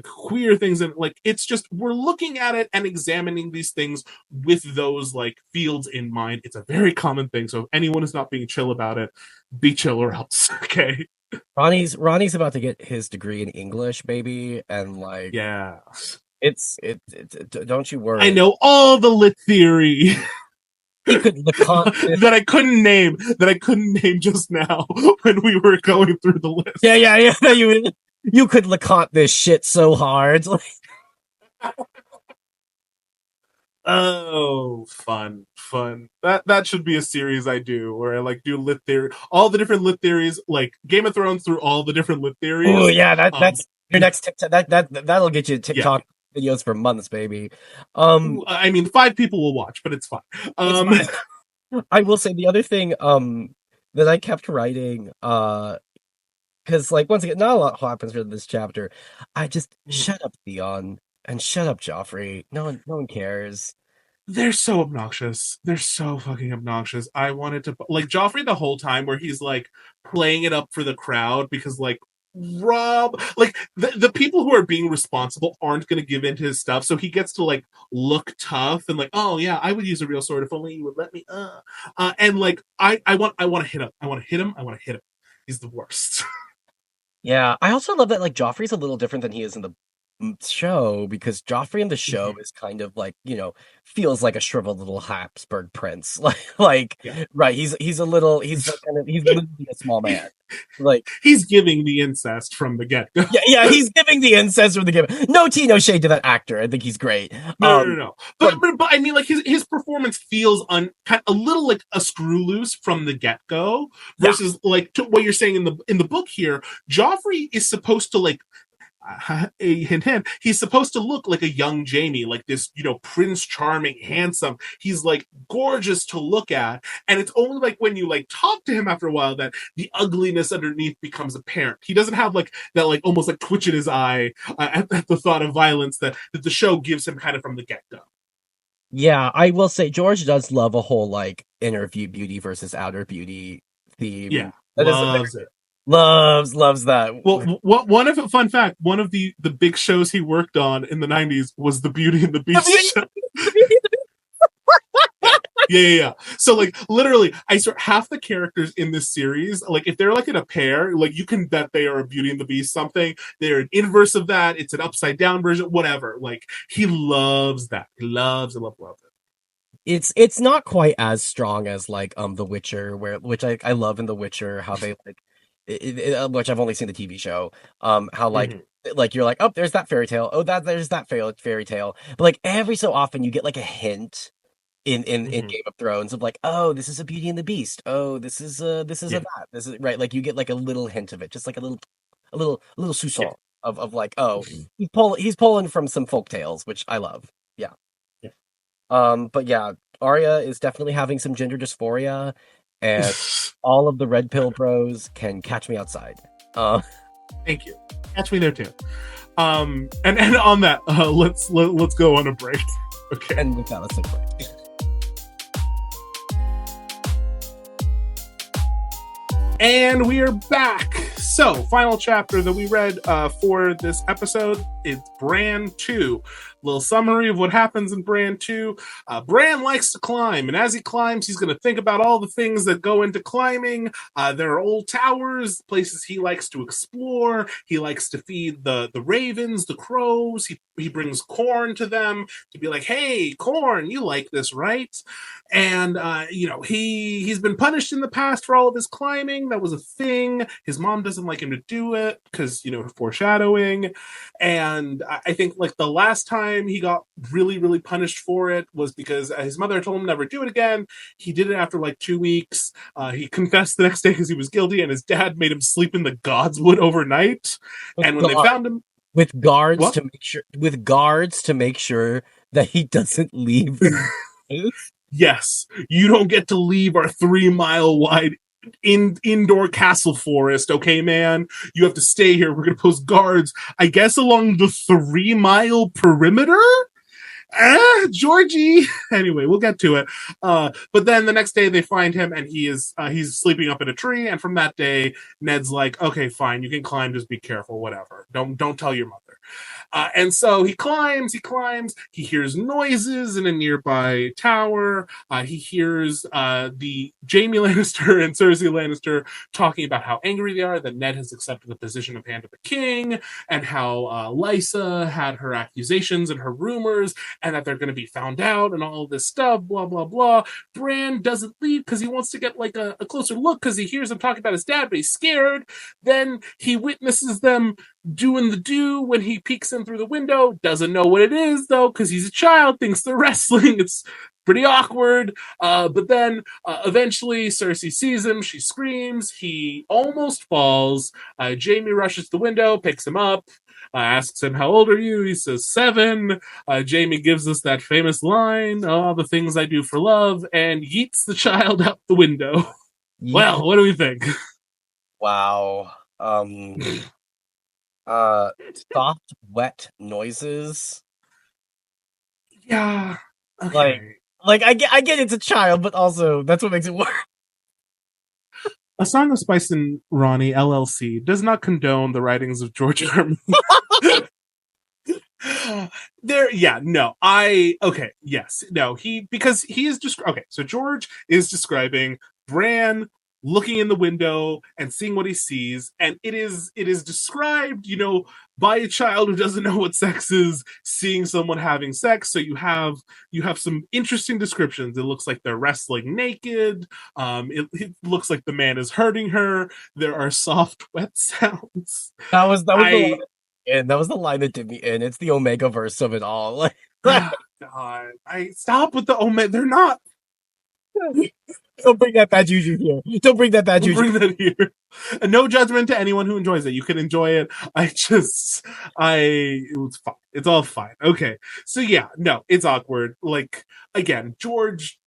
queer things in. Like, it's just we're looking at it and examining these things with those like fields in mind. It's a very common thing, so if anyone is not being chill about it, be chill or else. Okay. Ronnie's about to get his degree in English, baby, and like Yeah. don't you I worry. know all the lit theory He could LeConte this. that I couldn't name just now when we were going through the Yeah, list. yeah, yeah. You could LeConte this shit so hard. Like, Oh, fun. That should be a series I do, where I like do lit theory, all the different lit theories, like Game of Thrones through all the different lit oh theories. yeah, Um, that's your next TikTok. That'll get you yeah, TikTok videos for months, baby. Um, I mean, 5 people will watch, but it's fine. it's Um, fine. I will say the other thing that I kept writing because like once again not a lot happens in this chapter. I just shut up Theon and shut up Joffrey. No one cares. they're so obnoxious. They're so fucking obnoxious. I wanted to like Joffrey the whole time where he's like playing it up for the crowd because like Rob, like the people who are being responsible aren't going to give in to his stuff, so he gets to like look tough and like, oh yeah, I would use a real sword if only you would let me. And like I want to hit him. I want to hit him. I want to hit him. He's the worst. Yeah, I also love that like Joffrey's a little different than he is in the show because Joffrey in the show is kind of like, feels like a shriveled little Habsburg prince. Like Yeah. right, he's like kind of he's literally a small man. Like He's giving the incest from the get go. yeah, he's giving the incest from the game. No tea, no shade to that actor. I think he's great. No. But But I mean, like his performance feels kind of a little like a screw loose from the get go, yeah, versus like to what you're saying in the book here. Joffrey is supposed to like a hint, he's supposed to look like a young Jamie, like this, you know, Prince Charming, handsome. He's like gorgeous to look at, and it's only like when you like talk to him after a while that the ugliness underneath becomes apparent. He doesn't have like that, like almost like twitch in his eye at the thought of violence that the show gives him kind of from the get go. yeah, I will say George does love a whole like inner beauty versus outer beauty Yeah, theme. That is loves it. loves that. Well, one of fun fact, one of the big shows he worked on in the '90s was the Beauty and the The Beast beauty, show. the beauty. Yeah. Yeah. So like literally, I swear half the characters in this series, like if they're like in a pair, like you can bet they are a Beauty and the Beast something. They're an inverse of that. It's an upside down version, whatever. Like he loves that. He loves it. It's not quite as strong as like The Witcher, which I love in The Witcher how they like which I've only seen the TV show. How Mhm. like you're like, oh, there's that fairy tale. Oh, there's that fairy tale. But like every so often you get like a hint in Mhm. Game of Thrones of like, oh, this is a Beauty and the Beast. Oh, this is a Yeah. that. This is right. Like you get like a little hint of it, just like a little Yeah. soupçon of like, oh, he's pulling from some folk tales, which I love. Yeah. Yeah. But yeah, Arya is definitely having some gender dysphoria, and all of the red pill bros can catch me outside. Thank you. Catch me there too. And on that, let's go on a break. Okay. And with that, let's take a break. And we are back. So, final chapter that we read for this episode is Bran II. Little summary of what happens in Bran II. Bran likes to climb, and as he climbs, he's going to think about all the things that go into climbing. There are old towers, places he likes to explore. He likes to feed the ravens, the crows. He brings corn to them to be like, hey, corn, you like this, right? And, he's been punished in the past for all of his climbing. That was a thing. His mom doesn't like him to do it because, foreshadowing. And I think, like, the last time he got really, really punished for it was because his mother told him never do it again. He did it after, like, 2 weeks. He confessed the next day because he was guilty, and his dad made him sleep in the Godswood overnight. And when they found him... With guards to make sure that he doesn't leave. Yes, you don't get to leave our 3-mile wide indoor castle forest, okay, man? You have to stay here. We're going to post guards, I guess, along the 3-mile perimeter? Georgie. Anyway, we'll get to it. But then the next day they find him, and he's sleeping up in a tree. And from that day, Ned's like, okay, fine, you can climb, just be careful, whatever. Don't tell your mother. And so he climbs. He hears noises in a nearby tower. He hears the Jaime Lannister and Cersei Lannister talking about how angry they are that Ned has accepted the position of Hand of the King, and how Lysa had her accusations and her rumors, and that they're going to be found out and all this stuff, blah, blah, blah. Bran doesn't leave because he wants to get like a closer look because he hears them talking about his dad, but he's scared. Then he witnesses them doing the do when he peeks in through the window. Doesn't know what it is, though, because he's a child, thinks they're wrestling. It's pretty awkward. But then eventually Cersei sees him. She screams. He almost falls. Jaime rushes to the window, picks him up. Asks him, how old are you? He says 7. Jaime gives us that famous line, all the things I do for love, and yeets the child out the window. Yeah. Well, what do we think? Wow. Soft, wet noises. Yeah. Okay. Like I get it's a child, but also that's what makes it worse. A Song of Spice and Rhani, LLC, does not condone the writings of George R. So George is describing Bran looking in the window and seeing what he sees, and it is described, by a child who doesn't know what sex is, seeing someone having sex. So you have some interesting descriptions. It looks like they're wrestling naked. It looks like the man is hurting her. There are soft, wet sounds. That was the line that did me in. It's the Omega verse of it all. God, I stop with the Omega. They're not. Don't bring that bad juju here. Don't bring that bad juju. Bring that here. And no judgment to anyone who enjoys it. You can enjoy it. It was fine. It's all fine. Okay. So yeah, no, it's awkward. Like, again, George,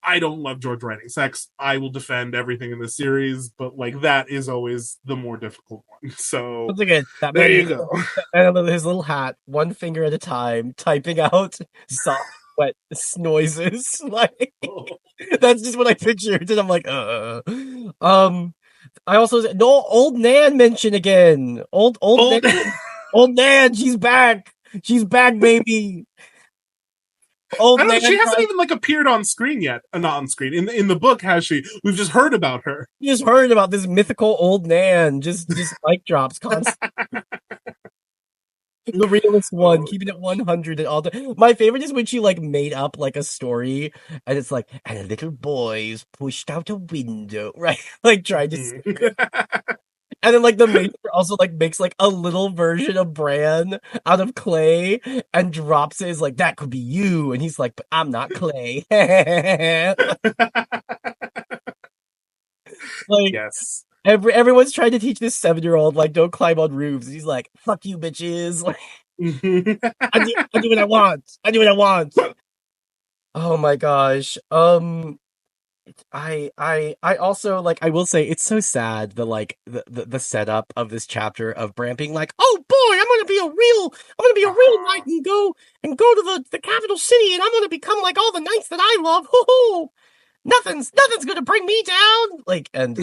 I don't love George writing sex. I will defend everything in the series, but like that is always the more difficult one. So there you go. And his little hat, one finger at a time, typing out soft, wet noises. Like that's just what I pictured, and I'm like, I also no old Nan mention again. Old Nan. Old Nan, she's back. She's back, baby. She hasn't even like appeared on screen yet. Not on screen. In the book, has she? We've just heard about her. You just heard about this mythical old Nan. Just mic drops constantly. The realest one, keeping it 100 and all the. My favorite is when she like made up like a story, and it's like, and a little boy's pushed out a window, right? Like trying to. And then like the maester also like makes like a little version of Bran out of clay and drops it as like that could be you, and he's like, but I'm not clay. Like yes. Everyone's trying to teach this 7-year-old like don't climb on roofs. And he's like, fuck you, bitches. Like, I do what I want. I do what I want. Oh my gosh. I also like I will say it's so sad the setup of this chapter of Bran being like, oh boy, I'm gonna be a real knight and go to the capital city and I'm gonna become like all the knights that I love. Hoo hoo! Nothing's gonna bring me down. Like, and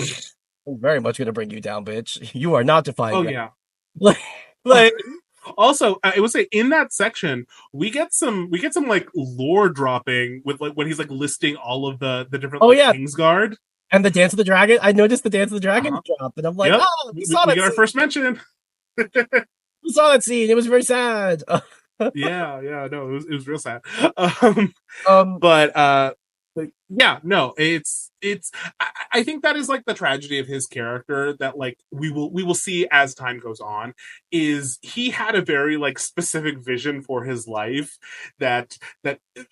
I'm very much gonna bring you down, bitch. You are not Oh defying that. yeah. Like, like Also, I would say in that section we get some like lore dropping with like when he's like listing all of the different oh like yeah, Kingsguard. and the Dance of the Dragon. I noticed the Dance of the Dragon Uh-huh. drop, and I'm like, Yep. oh, We get our first mention. we saw that scene. It was very sad. Yeah, yeah, no, it was real sad. Um, um, but yeah, no, it's I think that is like the tragedy of his character that like we will see as time goes on is he had a very like specific vision for his life that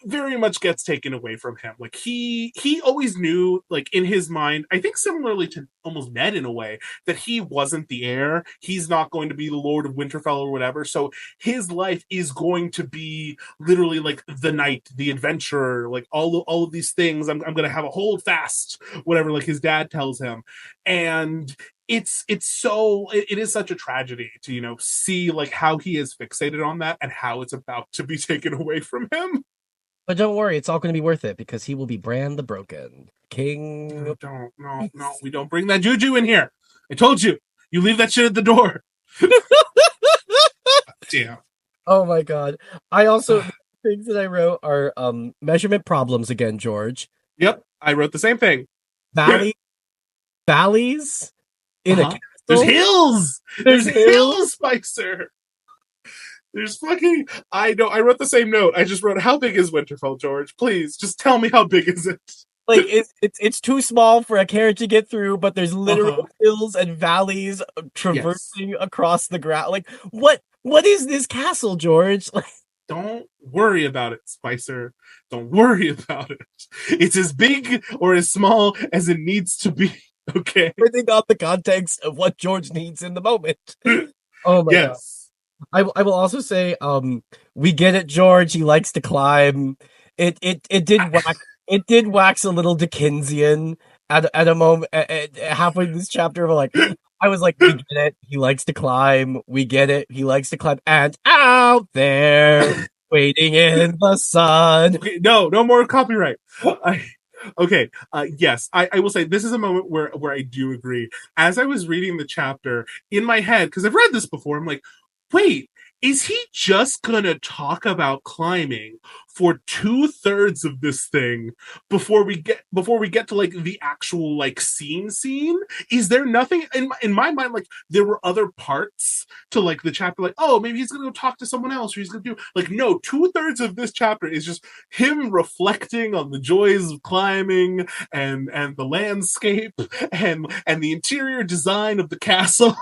very much gets taken away from him. Like he always knew like in his mind, I think similarly to almost Ned in a way, that he wasn't the heir. He's not going to be the Lord of Winterfell or whatever. So his life is going to be literally like the knight, the adventurer, like all of these things. I'm going to have a hold fast, whatever, like his dad tells him. And it is such a tragedy to see like how he is fixated on that and how it's about to be taken away from him. but don't worry, it's all going to be worth it because he will be Bran the Broken, King. Don't, no, we don't bring that juju in here. I told you, you leave that shit at the door. Damn. Oh my god! I also things that I wrote are measurement problems again, George. Yep, I wrote the same thing. Valley valleys in a Uh-huh. There's castle. hills. There's There's hills. hills, Spicer. There's fucking. I know. I wrote the same note. I just wrote, "How big is Winterfell, George? Please, just tell me how big is it." Like it's too small for a carriage to get through, but there's literal Uh-huh. hills and valleys Yes. traversing across the ground. Like what is this castle, George? Like, Don't worry about it, Spicer. Don't worry about it. It's as big or as small as it needs to be. Okay. everything on the context of what George needs in the moment. Oh my god. Yes. I will also say, we get it, George. He likes to climb. It did wax a little Dickensian at a moment halfway through this chapter. I was like, we get it. He likes to climb. We get it. He likes to climb. And out there, waiting in the sun. Okay, no more copyright. Okay, yes, I will say this is a moment where I do agree. As I was reading the chapter in my head, because I've read this before, I'm like, wait, is he just gonna talk about climbing for 2/3 of this thing before we get to like the actual like scene? Is there nothing in my mind, like there were other parts to like the chapter, like, oh, maybe he's gonna go talk to someone else, or he's gonna do like, no, 2/3 of this chapter is just him reflecting on the joys of climbing and the landscape and the interior design of the castle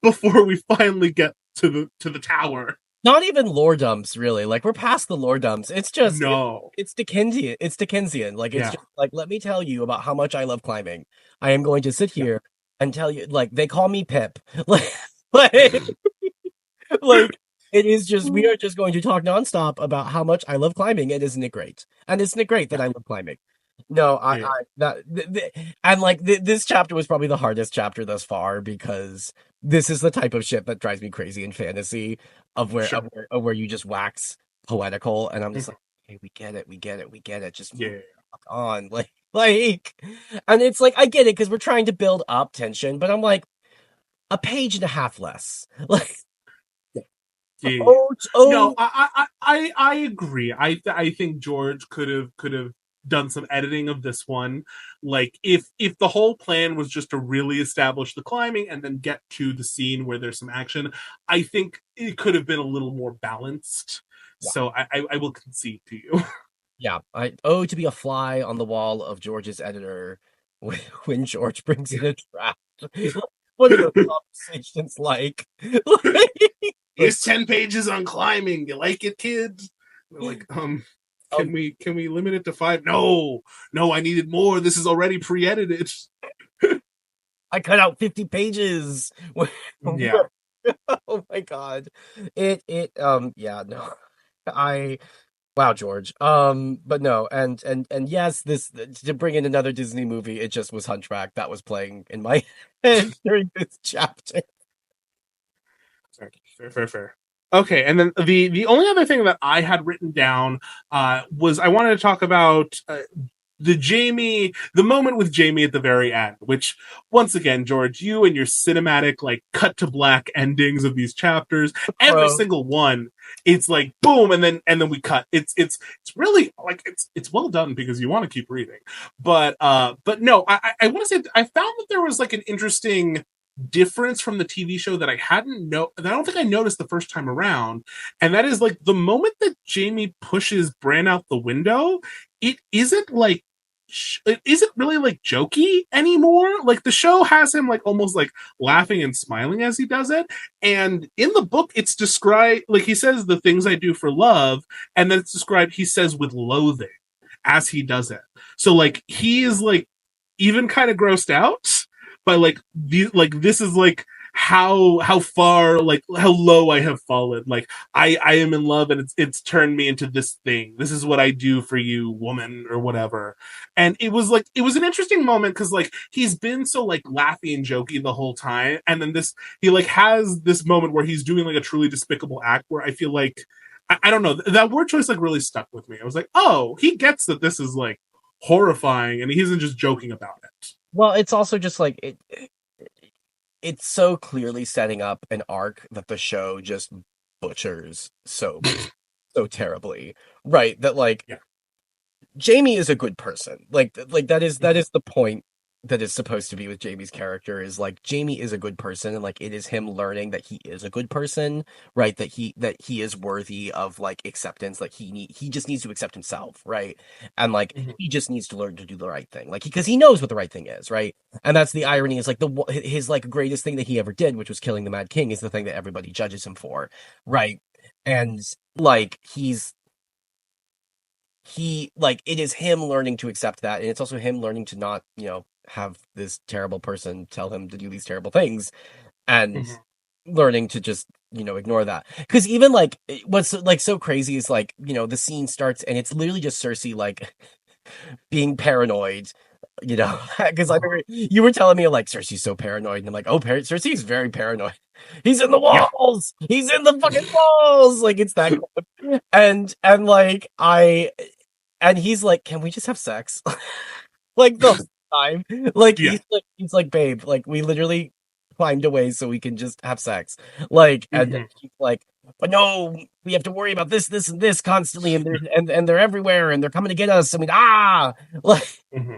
before we finally get to the tower. Not even lore dumps, really. Like we're past the lore dumps. No. It's Dickensian. It's Dickensian. Like it's Yeah. just like let me tell you about how much I love climbing. I am going to sit Yeah. here and tell you like they call me Pip. Like like it is just we are just going to talk nonstop about how much I love climbing and isn't it great? And isn't it great that Yeah. I love climbing? No, Yeah. and like this chapter was probably the hardest chapter thus far because this is the type of shit that drives me crazy in fantasy Sure. of where you just wax poetical and I'm just Mhm. like, okay, we get it, just move Yeah. on, like, and it's like I get it because we're trying to build up tension, but I'm like a page and a half less, like, Yeah. oh, No, oh, I agree. I think George could have done some editing of this one. Like if the whole plan was just to really establish the climbing and then get to the scene where there's some action, I think it could have been a little more balanced. yeah. So I will concede to you. Yeah, to be a fly on the wall of George's editor when George brings in a draft. What are those conversations like? Like, Here's 10 pages on climbing. You like it, kid? We're like, um, can we limit it to 5? No, I needed more. This is already pre-edited. I cut out 50 pages. Yeah. Oh my god. Yeah, no. I Wow, George. But no, and yes, this to bring in another Disney movie, it just was Hunchback that was playing in my head during this chapter. Fair, fair, fair. Okay, and then the only other thing that I had written down was I wanted to talk about the moment with Jamie at the very end, which once again, George, you and your cinematic like cut to black endings of these chapters, every Bro. single one, it's like boom, and then we cut. It's really like it's well done because you want to keep reading, but no, I want to say I found that there was like an interesting difference from the TV show that I don't think I noticed the first time around, and that is like the moment that Jamie pushes Bran out the window, it isn't like it isn't really like jokey anymore. Like the show has him like almost like laughing and smiling as he does it. And in the book, it's described like he says the things I do for love, and then it's described he says with loathing as he does it. So like he is like even kind of grossed out by like this is like how far like how low I have fallen. Like I am in love and it's turned me into this thing. This is what I do for you, woman, or whatever. And it was an interesting moment because like he's been so like laughy and jokey the whole time, and then this he like has this moment where he's doing like a truly despicable act where I feel like I don't know, that word choice like really stuck with me. I was like, oh, he gets that this is like horrifying and he isn't just joking about it. Well, it's also just like it's so clearly setting up an arc that the show just butchers so terribly. Right, that like Yeah. Jamie is a good person. Like that is the point that is supposed to be with Jamie's character is like Jamie is a good person and like it is him learning that he is a good person, right? That he is worthy of like acceptance, like he just needs to accept himself, right? And like Mhm. he just needs to learn to do the right thing. Like because he knows what the right thing is, right? And that's the irony is like his like greatest thing that he ever did, which was killing the Mad King is the thing that everybody judges him for, right? And like he like it is him learning to accept that and it's also him learning to not have this terrible person tell him to do these terrible things and Mhm. learning to just ignore that because even like what's like so crazy is like the scene starts and it's literally just Cersei like being paranoid because I Uh-huh. remember you were telling me like Cersei's so paranoid and I'm like oh Cersei's very paranoid. He's in the Yeah. walls, he's in the fucking walls, like it's that and like and he's like, "Can we just have sex?" Like the whole time. Like Yeah. he's like, "Babe, like we literally climbed away so we can just have sex." Like and Hmm. he's like, "But no, we have to worry about this and this constantly and they're everywhere and they're coming to get us." I mean, like Hmm.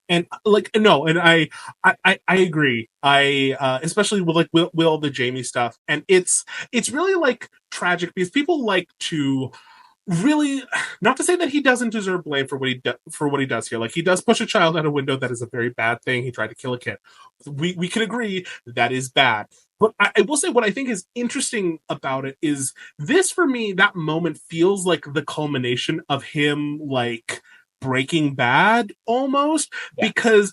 And like no, and I agree. I especially with like with all the Jamie stuff, and it's really like tragic because people like to really not to say that he doesn't deserve blame for what he does here. Like he does push a child out a window. That is a very bad thing. He tried to kill a kid. We can agree that is bad. But I will say what I think is interesting about it is this for me, that moment feels like the culmination of him like breaking bad almost yeah.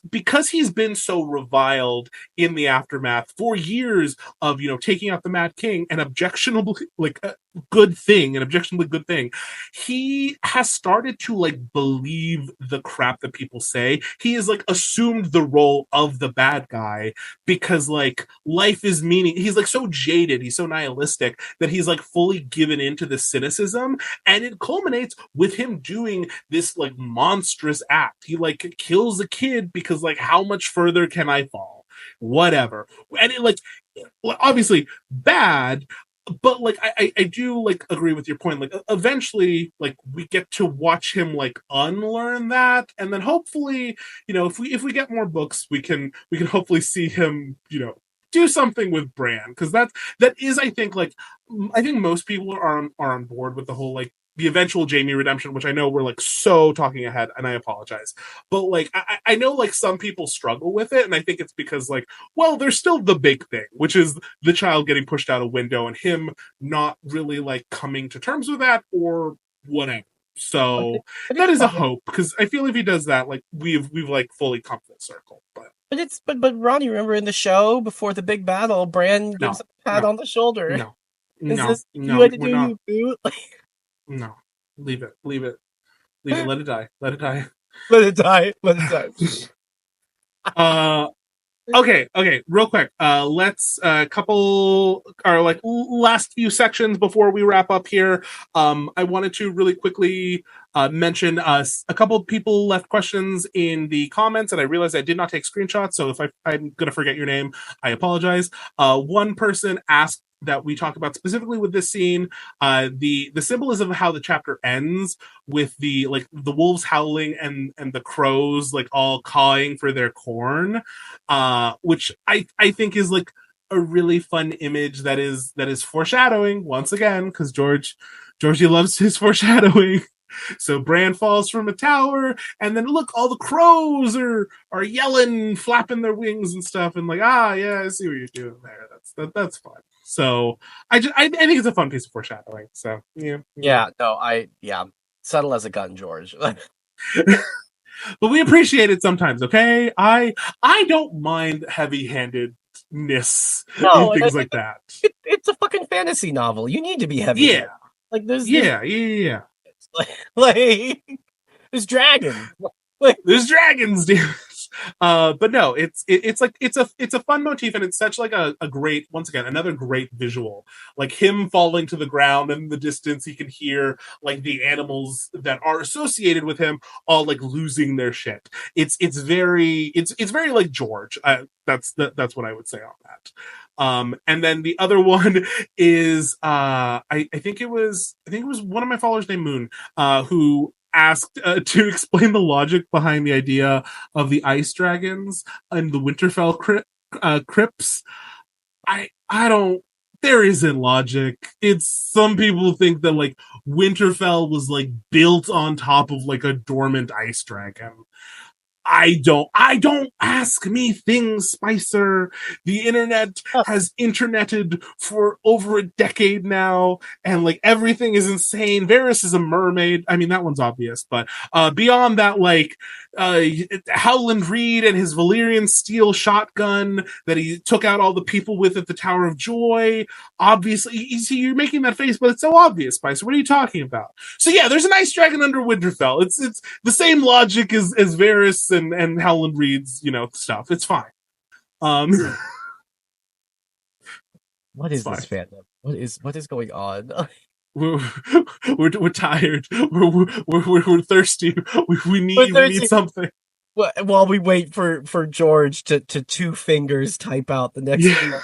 because he's been so reviled in the aftermath for years of taking out the Mad King, an objectionable like an objectionably good thing. He has started to like believe the crap that people say. He has like assumed the role of the bad guy because like life is meaning. He's like so jaded, he's so nihilistic that he's like fully given into the cynicism, and it culminates with him doing this like monstrous act. He like kills a kid because like how much further can I fall? Whatever. And it like obviously bad, but like I do like agree with your point. Like eventually, like we get to watch him like unlearn that, and then hopefully, if we get more books, we can hopefully see him, do something with Bran because that is I think most people are on board with the whole like the eventual Jamie redemption, which I know we're like so talking ahead, and I apologize, but like I know like some people struggle with it, and I think it's because like well, there's still the big thing, which is the child getting pushed out a window and him not really like coming to terms with that or whatever. But, So but that it's is a fine. hope because I feel if he does that, like we've like fully come full circle. But But Ronnie, remember in the show before the big battle, Bran gives no, him a pat no, on the shoulder. no, Is no, this you no, had to we're do not. you boot? No. Leave it. Leave it. Leave it. Let it die. Let it die. Let it die. Let it die. uh okay, real quick. Let's couple our like last few sections before we wrap up here. I wanted to really quickly mention a couple of people left questions in the comments, and I realized I did not take screenshots. So if I'm gonna forget your name, I apologize. One person asked that we talk about specifically with this scene, the symbolism of how the chapter ends with the wolves howling and the crows like all cawing for their corn, which I think is like a really fun image that is foreshadowing once again, because Georgie loves his foreshadowing. So Bran falls from a tower, and then look, all the crows are yelling, flapping their wings and stuff, and like, yeah, I see what you're doing there. That's fun. So I think it's a fun piece of foreshadowing. So yeah, subtle as a gun, George. But we appreciate it sometimes, okay? I don't mind heavy-handedness in things like that. It's a fucking fantasy novel. You need to be heavy. Yeah. Like there's yeah. Like there's dragons. There's dragons, dude. But no, it's like it's a fun motif, and it's such like a great, once again, another great visual. Like him falling to the ground, and in the distance he can hear like the animals that are associated with him all like losing their shit. It's very like George. That's what I would say on that. And then the other one is I think it was one of my followers named Moon, who asked to explain the logic behind the idea of the ice dragons and the Winterfell crypts. I don't. There isn't logic. It's some people think that like Winterfell was like built on top of like a dormant ice dragon. I don't ask me things, Spicer. The internet has interneted for over a decade now, and like everything is insane. Varys is a mermaid. I mean, that one's obvious, but beyond that, like Howland Reed and his Valyrian steel shotgun that he took out all the people with at the Tower of Joy. Obviously, you see, you're making that face, but it's so obvious, Spicer. What are you talking about? So yeah, there's an ice dragon under Winterfell. It's the same logic as Varys and Howland Reed's, stuff. It's fine. What is this fandom? What is going on? We're tired. We're thirsty. We need something. While we wait for George to two fingers type out the next. Yeah.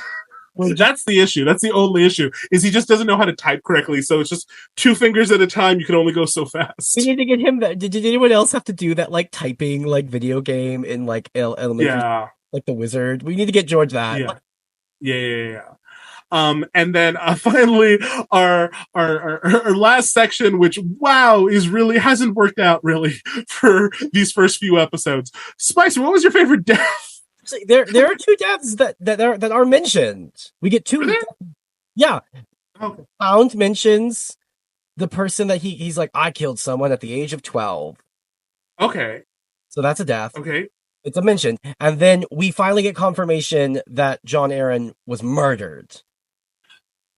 That's the issue. That's the only issue. Is he just doesn't know how to type correctly. So it's just 2 fingers at a time. You can only go so fast. We need to get him that. Did anyone else have to do that like typing like video game in like elementary? Yeah. Like the wizard. We need to get George that. Yeah. And then finally our last section, which is really hasn't worked out really for these first few episodes. Spicer, what was your favorite death? There are 2 deaths that are mentioned. We get 2. Yeah. Okay. Hound mentions the person that he's like, I killed someone at the age of 12. Okay. So that's a death. Okay. It's a mention. And then we finally get confirmation that Jon Arryn was murdered.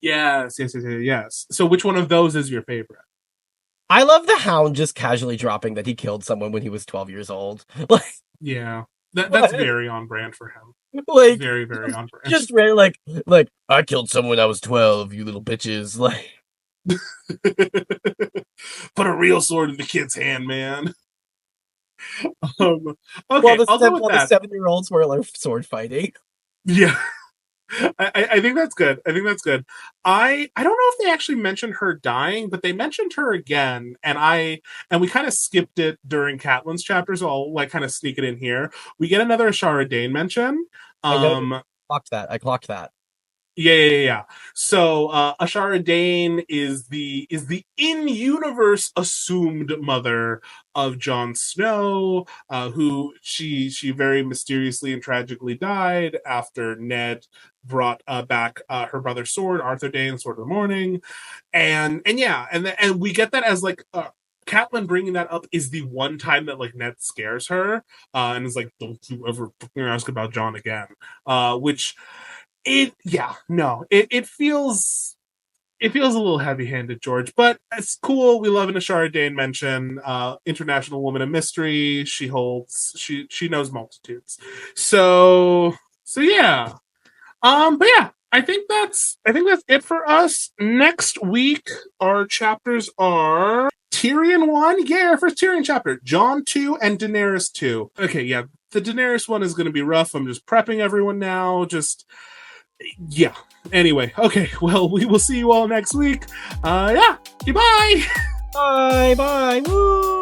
Yes. So which one of those is your favorite? I love the Hound just casually dropping that he killed someone when he was 12 years old. Yeah. That's very on brand for him. Like very, very on brand. Just very like I killed someone when I was 12, you little bitches. Like put a real sword in the kid's hand, man. Okay, the I'll go with that. The 7-year-olds were sword fighting. Yeah. I think that's good. I don't know if they actually mentioned her dying, but they mentioned her again, and we kind of skipped it during Catelyn's chapter, so I'll like kind of sneak it in here. We get another Ashara Dane mention. I clocked that. Yeah. So Ashara Dane is the in-universe assumed mother of Jon Snow, who she very mysteriously and tragically died after Ned brought back her brother's sword, Arthur Dane, Sword of the Morning, and we get that as like. Catelyn bringing that up is the one time that like Ned scares her and is like, "Don't you ever ask about Jon again," which. It feels it feels a little heavy-handed, George, but it's cool. We love an Ashara Dane mention. International Woman of Mystery. She knows multitudes. So yeah. But yeah, I think that's it for us. Next week, our chapters are Tyrion 1. Yeah, our first Tyrion chapter. Jon II and Daenerys II. Okay, yeah. The Daenerys one is going to be rough. I'm just prepping everyone now. Yeah. Anyway, okay. Well, we will see you all next week. Yeah. Goodbye. Bye. Woo.